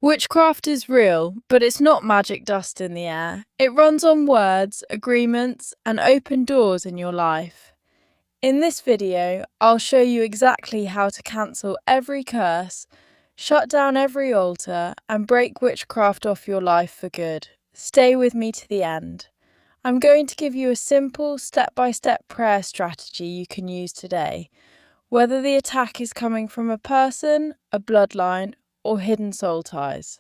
Witchcraft is real, but it's not magic dust in the air. It runs on words, agreements, and open doors in your life. In this video, I'll show you exactly how to cancel every curse, shut down every altar, and break witchcraft off your life for good. Stay with me to the end. I'm going to give you a simple, step-by-step prayer strategy you can use today, whether the attack is coming from a person, a bloodline, or hidden soul ties.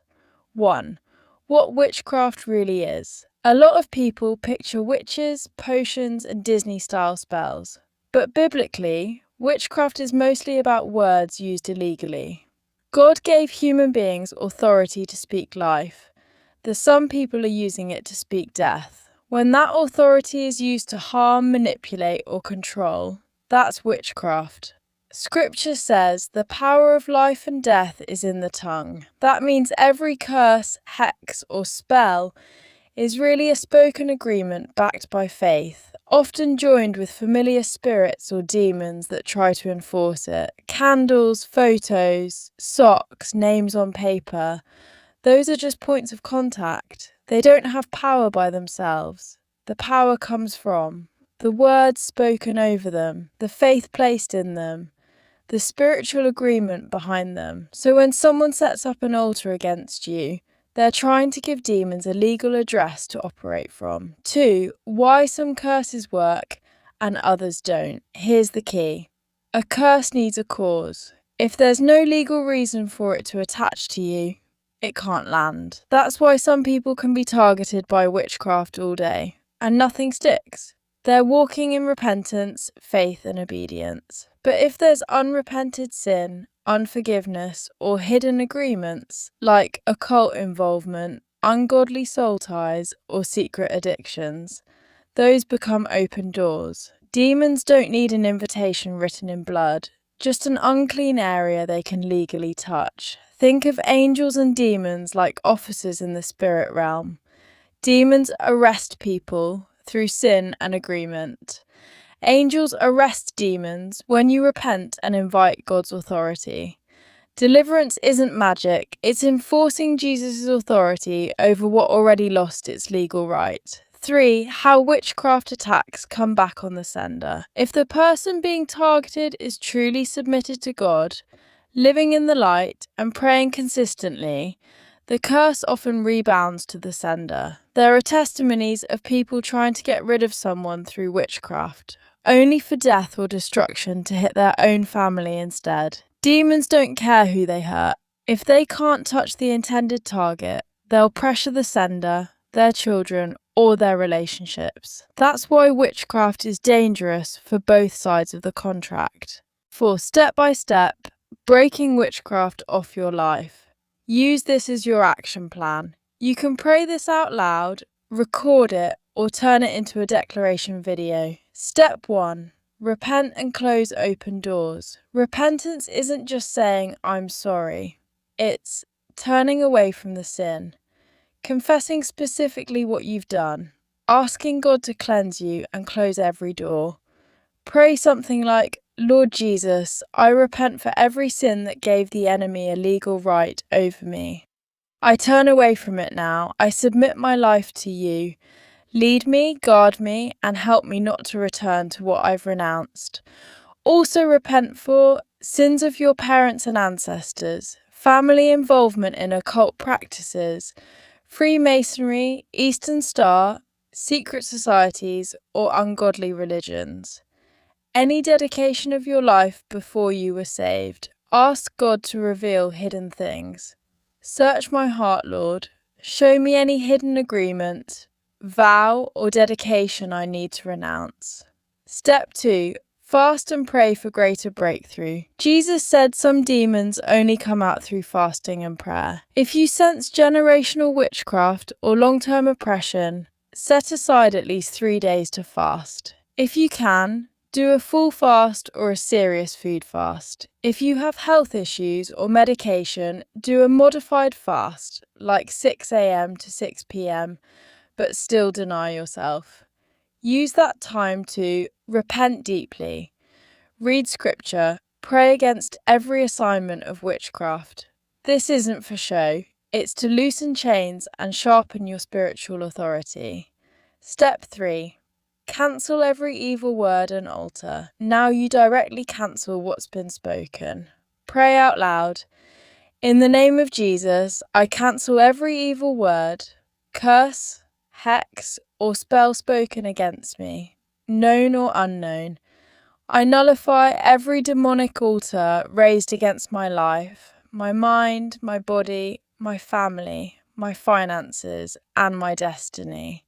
1. What witchcraft really is. A lot of people picture witches, potions, and Disney-style spells. But biblically, witchcraft is mostly about words used illegally. God gave human beings authority to speak life. Some people are using it to speak death. When that authority is used to harm, manipulate, or control, that's witchcraft. Scripture says the power of life and death is in the tongue. That means every curse, hex, or spell is really a spoken agreement backed by faith, often joined with familiar spirits or demons that try to enforce it. Candles, photos, socks, names on paper, those are just points of contact. They don't have power by themselves. The power comes from the words spoken over them, the faith placed in them, the spiritual agreement behind them. So when someone sets up an altar against you, they're trying to give demons a legal address to operate from. 2. Why some curses work and others don't. Here's the key. A curse needs a cause. If there's no legal reason for it to attach to you, it can't land. That's why some people can be targeted by witchcraft all day, and nothing sticks. They're walking in repentance, faith, and obedience. But if there's unrepented sin, unforgiveness, or hidden agreements, like occult involvement, ungodly soul ties, or secret addictions, those become open doors. Demons don't need an invitation written in blood, just an unclean area they can legally touch. Think of angels and demons like officers in the spirit realm. Demons arrest people through sin and agreement. Angels arrest demons when you repent and invite God's authority. Deliverance isn't magic, it's enforcing Jesus' authority over what already lost its legal right. 3. How witchcraft attacks come back on the sender. If the person being targeted is truly submitted to God, living in the light, and praying consistently, the curse often rebounds to the sender. There are testimonies of people trying to get rid of someone through witchcraft, only for death or destruction to hit their own family instead. Demons don't care who they hurt. If they can't touch the intended target, they'll pressure the sender, their children, or their relationships. That's why witchcraft is dangerous for both sides of the contract. 4. Step by step, breaking witchcraft off your life. Use this as your action plan. You can pray this out loud, record it, or turn it into a declaration video. Step 1. Repent and close open doors. Repentance isn't just saying, "I'm sorry." It's turning away from the sin, confessing specifically what you've done, asking God to cleanse you and close every door. Pray something like, "Lord Jesus, I repent for every sin that gave the enemy a legal right over me. I turn away from it now. I submit my life to you. Lead me, guard me, and help me not to return to what I've renounced." Also repent for sins of your parents and ancestors, family involvement in occult practices, Freemasonry, Eastern Star, secret societies, or ungodly religions. Any dedication of your life before you were saved. Ask God to reveal hidden things. Search my heart, Lord. Show me any hidden agreement, vow, or dedication I need to renounce. Step 2. Fast and pray for greater breakthrough. Jesus said some demons only come out through fasting and prayer. If you sense generational witchcraft or long-term oppression, set aside at least 3 days to fast. If you can, do a full fast or a serious food fast. If you have health issues or medication, do a modified fast, like 6 a.m. to 6 p.m., but still deny yourself. Use that time to repent deeply, read scripture, pray against every assignment of witchcraft. This isn't for show. It's to loosen chains and sharpen your spiritual authority. Step 3. Cancel every evil word and altar. Now you directly cancel what's been spoken. Pray out loud. In the name of Jesus, I cancel every evil word, curse, hex, or spell spoken against me, known or unknown. I nullify every demonic altar raised against my life, my mind, my body, my family, my finances, and my destiny.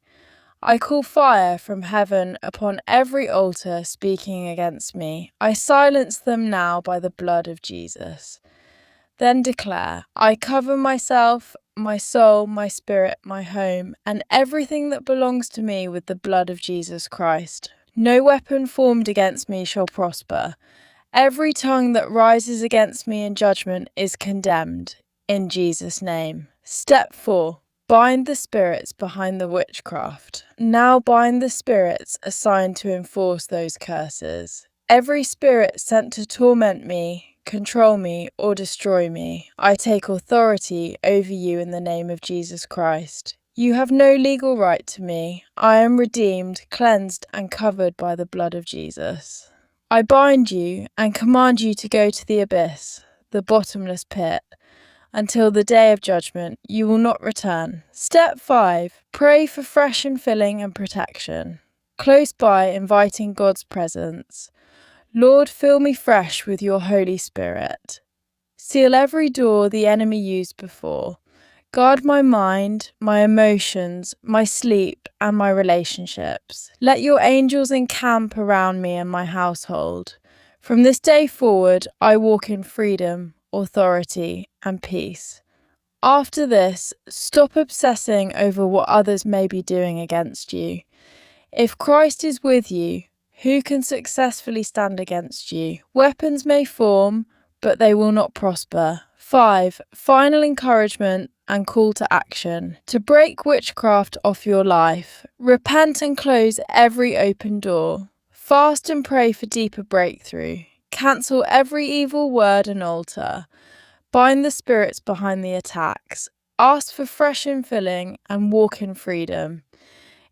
I call fire from heaven upon every altar speaking against me. I silence them now by the blood of Jesus. Then declare, I cover myself, my soul, my spirit, my home, and everything that belongs to me with the blood of Jesus Christ. No weapon formed against me shall prosper. Every tongue that rises against me in judgment is condemned, in Jesus' name. Step 4. Bind the spirits behind the witchcraft. Now bind the spirits assigned to enforce those curses. Every spirit sent to torment me, control me, or destroy me, I take authority over you in the name of Jesus Christ. You have no legal right to me. I am redeemed, cleansed, and covered by the blood of Jesus. I bind you and command you to go to the abyss, the bottomless pit. Until the day of judgment, you will not return. Step 5. Pray for fresh infilling and protection. Close by, inviting God's presence. Lord, fill me fresh with your Holy Spirit. Seal every door the enemy used before. Guard my mind, my emotions, my sleep, and my relationships. Let your angels encamp around me and my household. From this day forward, I walk in freedom, authority, and peace. After this, stop obsessing over what others may be doing against you. If Christ is with you, who can successfully stand against you? Weapons may form, but they will not prosper. 5. Final encouragement and call to action. To break witchcraft off your life, repent and close every open door. Fast and pray for deeper breakthrough. Cancel every evil word and altar. Bind the spirits behind the attacks. Ask for fresh infilling and walk in freedom.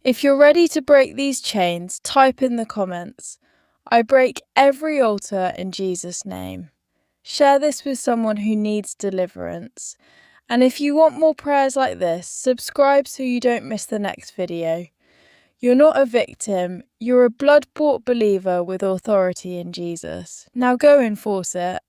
If you're ready to break these chains, type in the comments, I break every altar in Jesus' name. Share this with someone who needs deliverance. And if you want more prayers like this, subscribe so you don't miss the next video. You're not a victim, you're a blood-bought believer with authority in Jesus. Now go enforce it.